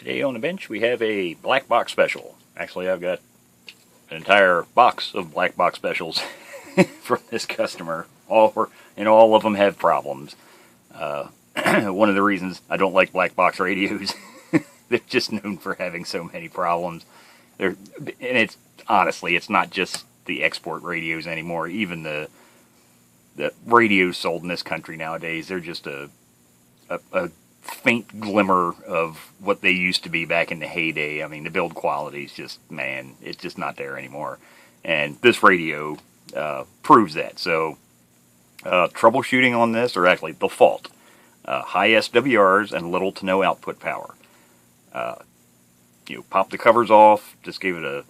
Today on the bench we have a black box special. Actually, I've got an entire box of black box specials from this customer. All of them have problems. One of the reasons I don't like black box radios, they're just known for having so many problems. And it's honestly, it's not just the export radios anymore. Even the radios sold in this country nowadays, they're just a faint glimmer of what they used to be back in the heyday. I mean, the build quality is just, man, it's just not there anymore. And this radio proves that. So, troubleshooting on this, or actually the fault. High SWRs and little to no output power. Pop the covers off, just gave it a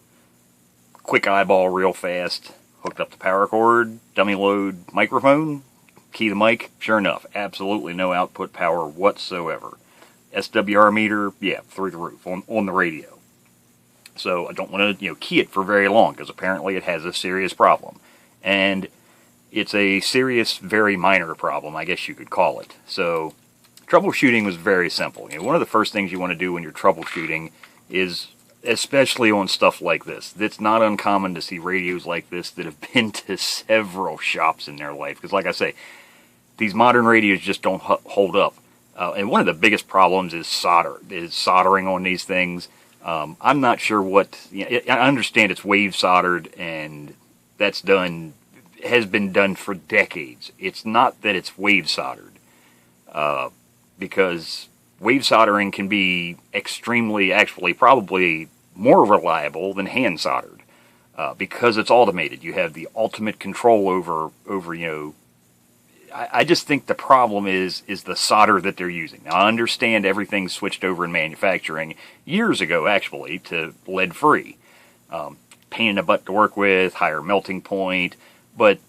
quick eyeball real fast, hooked up the power cord, dummy load microphone, key the mic, sure enough, absolutely no output power whatsoever. SWR meter, yeah, through the roof on the radio. So I don't want to key it for very long, because apparently it has a serious problem. And it's a serious, very minor problem, I guess you could call it. So troubleshooting was very simple. One of the first things you want to do when you're troubleshooting is, especially on stuff like this, it's not uncommon to see radios like this that have been to several shops in their life. Because like I say, these modern radios just don't hold up. And one of the biggest problems is soldering on these things. I'm not sure what, I understand it's wave soldered, and that's has been done for decades. It's not that it's wave soldered, because wave soldering can be extremely, actually probably more reliable than hand soldered, because it's automated. You have the ultimate control over I just think the problem is the solder that they're using. Now, I understand everything switched over in manufacturing years ago, actually, to lead-free. Pain in the butt to work with, higher melting point, but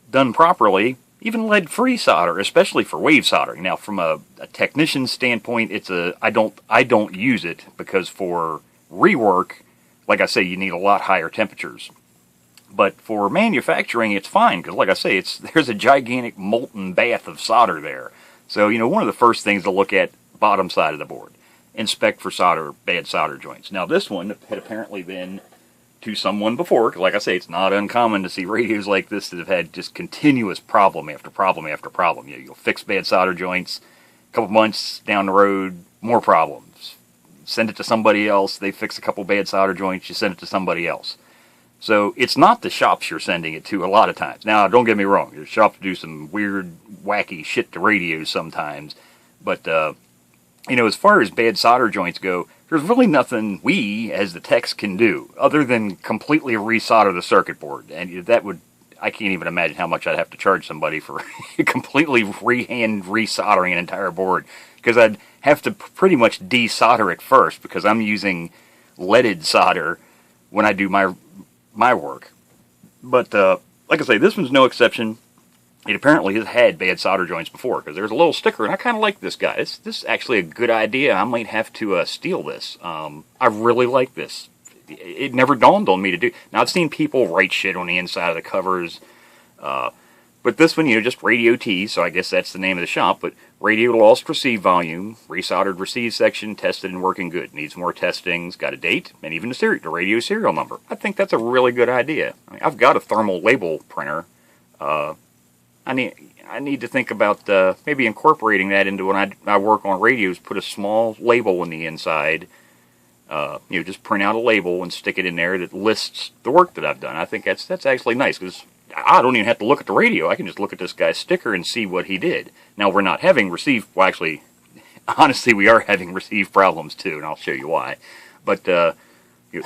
done properly, even lead-free solder, especially for wave soldering. Now, from a technician's standpoint, I don't use it, because for rework, like I say, you need a lot higher temperatures. But for manufacturing, it's fine, because like I say, there's a gigantic molten bath of solder there. So, one of the first things to look at, bottom side of the board. Inspect for bad solder joints. Now, this one had apparently been to someone before, because like I say, it's not uncommon to see radios like this that have had just continuous problem after problem after problem. You'll fix bad solder joints, a couple months down the road, more problems. Send it to somebody else, they fix a couple bad solder joints, you send it to somebody else. So it's not the shops you're sending it to a lot of times. Now, don't get me wrong. The shops do some weird, wacky shit to radios sometimes. But, as far as bad solder joints go, there's really nothing we, as the techs, can do other than completely resolder the circuit board. And I can't even imagine how much I'd have to charge somebody for completely resoldering an entire board. Because I'd have to pretty much desolder it first, because I'm using leaded solder when I do my work. But like I say, this one's no exception. It apparently has had bad solder joints before, because there's a little sticker, and I kind of like this guy. This is actually a good idea. I might have to steal this. I really like this. It never dawned on me to do. Now, I've seen people write shit on the inside of the covers, but this one, just Radio T, so I guess that's the name of the shop, but radio lost receive volume, resoldered receive section, tested and working good. Needs more testings, got a date, and even the radio serial number. I think that's a really good idea. I've got a thermal label printer. I need to think about maybe incorporating that into when I work on radios, put a small label on the inside, just print out a label and stick it in there that lists the work that I've done. I think that's actually nice, because I don't even have to look at the radio. I can just look at this guy's sticker and see what he did. Now, we're not having actually, honestly, we are having receive problems too, and I'll show you why. But the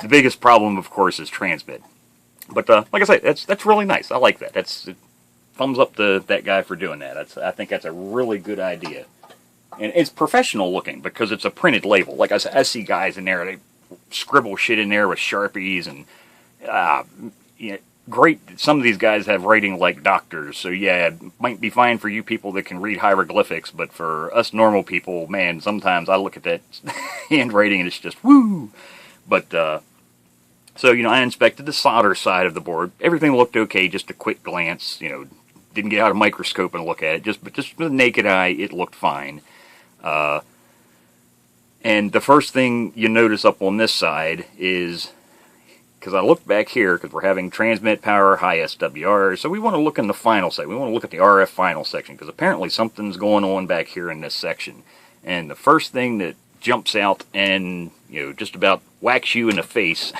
biggest problem, of course, is transmit. But like I say, that's really nice. I like that. Thumbs up to that guy for doing that. I think that's a really good idea. And it's professional looking, because it's a printed label. Like I see guys in there, they scribble shit in there with Sharpies, and great. Some of these guys have writing like doctors, so yeah, it might be fine for you people that can read hieroglyphics, but for us normal people, man, sometimes I look at that handwriting and it's just woo. But so I inspected the solder side of the board. Everything looked okay, just a quick glance. Didn't get out a microscope and look at it. Just with the naked eye, it looked fine. And the first thing you notice up on this side is, because I looked back here, because we're having transmit power, high SWR, so we want to look in the final section. We want to look at the RF final section, because apparently something's going on back here in this section. And the first thing that jumps out and, just about whacks you in the face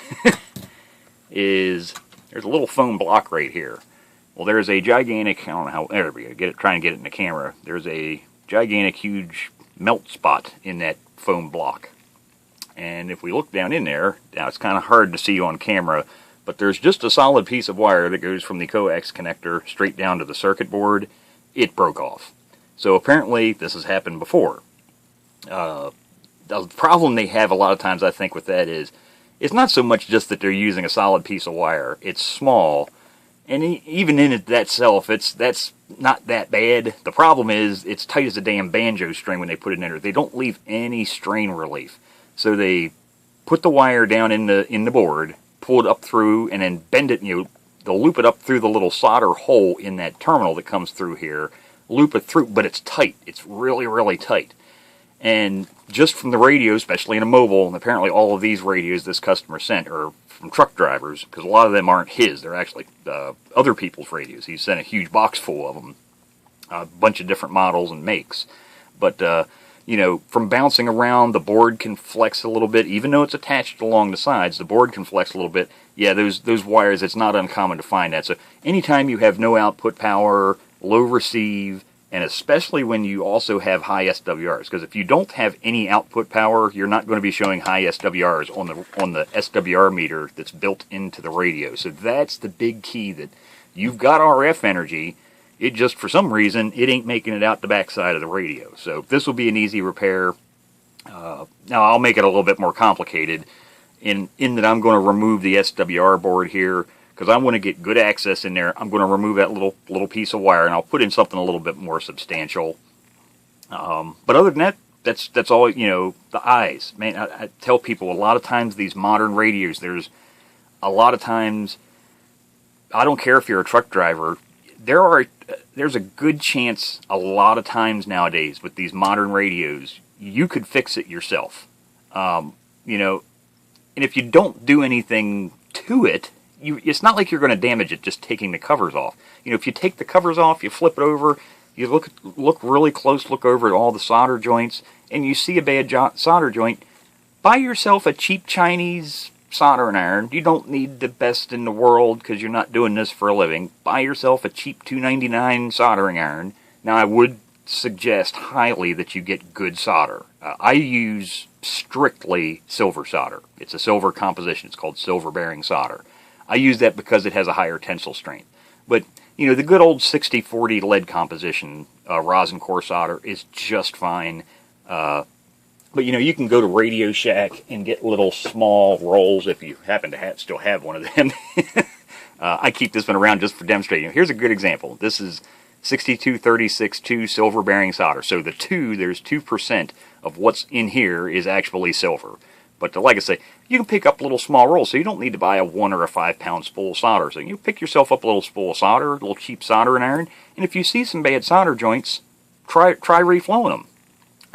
is there's a little foam block right here. Well, there's a gigantic, I don't know how, there we go, trying to get it in the camera. There's a gigantic, huge melt spot in that foam block. And if we look down in there, now it's kind of hard to see on camera, but there's just a solid piece of wire that goes from the coax connector straight down to the circuit board. It broke off. So apparently this has happened before. The problem they have a lot of times, I think, with that is, it's not so much just that they're using a solid piece of wire. It's small, and even in it itself, that's not that bad. The problem is, it's tight as a damn banjo string when they put it in there. They don't leave any strain relief. So they put the wire down in the board, pull it up through, and then bend it, they'll loop it up through the little solder hole in that terminal that comes through here, loop it through, but it's tight. It's really, really tight. And just from the radio, especially in a mobile, and apparently all of these radios this customer sent are from truck drivers, because a lot of them aren't his. They're actually other people's radios. He sent a huge box full of them, a bunch of different models and makes. But, from bouncing around, the board can flex a little bit. Even though it's attached along the sides, the board can flex a little bit. Yeah, those wires, it's not uncommon to find that. So anytime you have no output power, low receive, and especially when you also have high SWRs, because if you don't have any output power, you're not going to be showing high SWRs on the SWR meter that's built into the radio. So that's the big key, that you've got RF energy, it just, for some reason, it ain't making it out the backside of the radio. So this will be an easy repair. Now I'll make it a little bit more complicated in that I'm going to remove the SWR board here, because I want to get good access in there. I'm going to remove that little piece of wire, and I'll put in something a little bit more substantial. But other than that, that's all, the eyes. Man, I tell people a lot of times these modern radios, there's a lot of times, I don't care if you're a truck driver, there's a good chance a lot of times nowadays with these modern radios, you could fix it yourself. And if you don't do anything to it, it's not like you're going to damage it just taking the covers off. If you take the covers off, you flip it over, you look really close, look over at all the solder joints, and you see a bad solder joint, buy yourself a cheap Chinese soldering iron. You don't need the best in the world because you're not doing this for a living. Buy yourself a cheap $2.99 soldering iron. Now, I would suggest highly that you get good solder. I use strictly silver solder. It's a silver composition. It's called silver bearing solder. I use that because it has a higher tensile strength. But, the good old 60-40 lead composition rosin core solder is just fine. But, you can go to Radio Shack and get little small rolls if you happen to still have one of them. I keep this one around just for demonstrating. Here's a good example. This is 6236-2 silver bearing solder. So there's 2% of what's in here is actually silver. But like I say, you can pick up little small rolls, so you don't need to buy a 1 or a 5 pound spool of solder. So you pick yourself up a little spool of solder, a little cheap soldering iron, and if you see some bad solder joints, try reflowing them.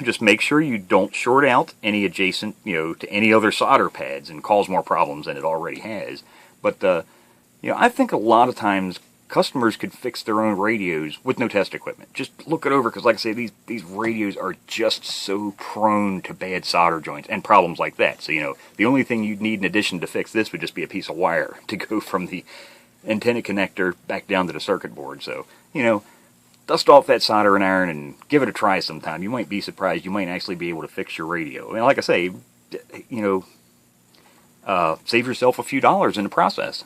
Just make sure you don't short out any adjacent, to any other solder pads and cause more problems than it already has. But, I think a lot of times customers could fix their own radios with no test equipment. Just look it over, because like I say, these radios are just so prone to bad solder joints and problems like that. So, the only thing you'd need in addition to fix this would just be a piece of wire to go from the antenna connector back down to the circuit board. So, dust off that soldering iron and give it a try sometime. You might be surprised. You might actually be able to fix your radio. And like I say, save yourself a few dollars in the process.